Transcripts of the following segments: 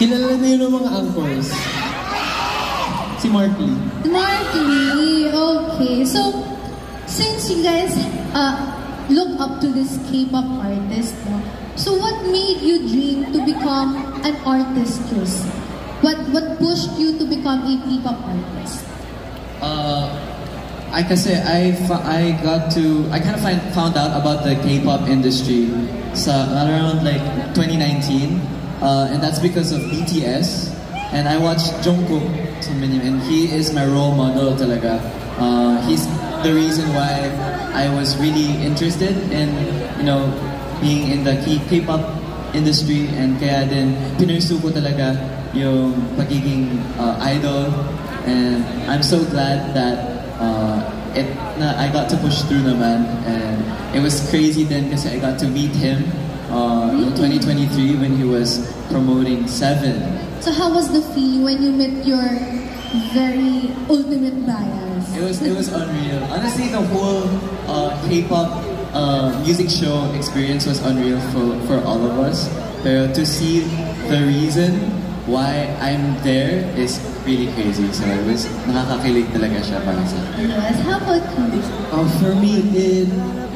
Kilala na yun ng mga anchors. Si Mark Lee. Mark Lee, okay. So, since you guys look up to this K-pop artist, no? So what made you dream to become an artist, Chris? What pushed you to become a K-pop artist? I kind of found out about the K-pop industry around like 2019, and that's because of BTS. And I watched Jungkook, and he is my role model talaga. He's the reason why I was really interested in, being in the K-pop industry, and kaya din pinursu ko talaga yung pagiging idol. And I'm so glad that I got to push through naman, and it was crazy then kasi I got to meet him in 2023 when he was promoting Seven. So how was the feeling when you met your very ultimate bias? It was unreal. Honestly, the whole K-pop music show experience was unreal for all of us. Pero to see the reason why I'm there is really crazy. So it was nakakakilig talaga siya para sa akin. Yes, how about you? For me, it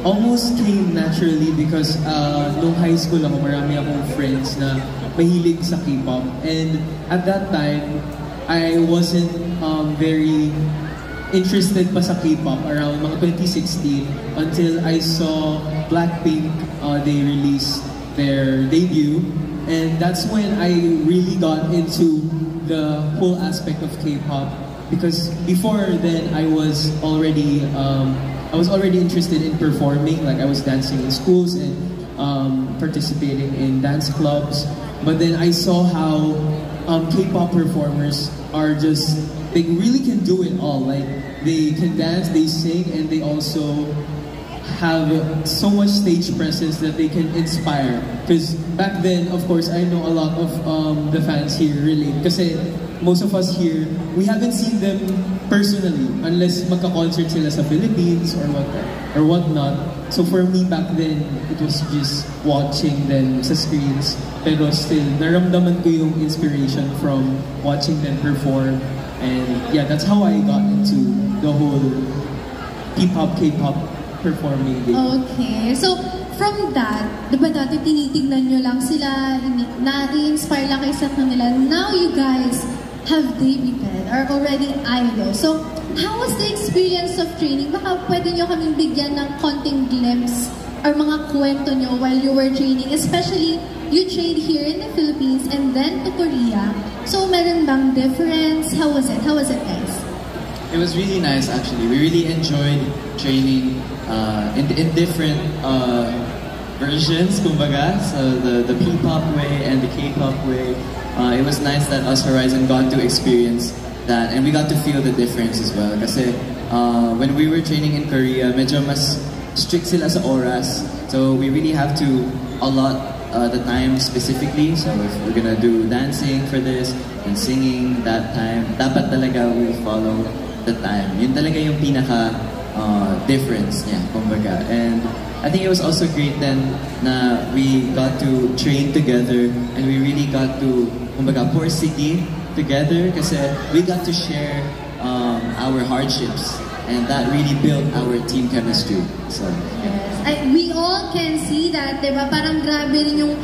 almost came naturally because nung high school ako, marami akong friends na mahilig sa K-pop. And at that time, I wasn't very interested pa sa K-pop around mga 2016 until I saw Blackpink, they released their debut. And that's when I really got into the whole aspect of K-pop, because before then I was already interested in performing. Like I was dancing in schools and participating in dance clubs. But then I saw how K-pop performers they really can do it all. Like they can dance, they sing, and they also have so much stage presence that they can inspire. Because back then, of course, I know a lot of the fans here relate. Kasi most of us here, we haven't seen them personally unless magka-concert sila sa Philippines or whatnot. So for me back then, it was just watching them sa screens. Pero still, naramdaman ko yung inspiration from watching them perform. And yeah, that's how I got into the whole P-pop, K-pop performing game. Okay, so from that, di ba dati tinitingnan nyo lang sila, na-inspire lang kayo sa kanila. Now you guys have debuted, are already idols. So, how was the experience of training? Baka pwede nyo kaming bigyan ng konting glimpse or mga kwento nyo while you were training. Especially, you trained here in the Philippines and then to Korea. So, meron bang difference? How was it? How was it, guys? It was really nice, actually. We really enjoyed training in different versions, kumbaga. So the P-pop way and the K-pop way. It was nice that us Horizon got to experience that, and we got to feel the difference as well. Kasi when we were training in Korea, medyo mas strict sila sa oras. So we really have to allot the time specifically. So if we're gonna do dancing for this and singing that time, dapat talaga we follow the time. Yun talaga yung pinaka difference niya, kumbaga. And I think it was also great then na we got to train together and we really got to, kumbaga, pursige together kasi we got to share our hardships, and that really built our team chemistry. So yes, we all can see that, diba? Parang grabe rin yung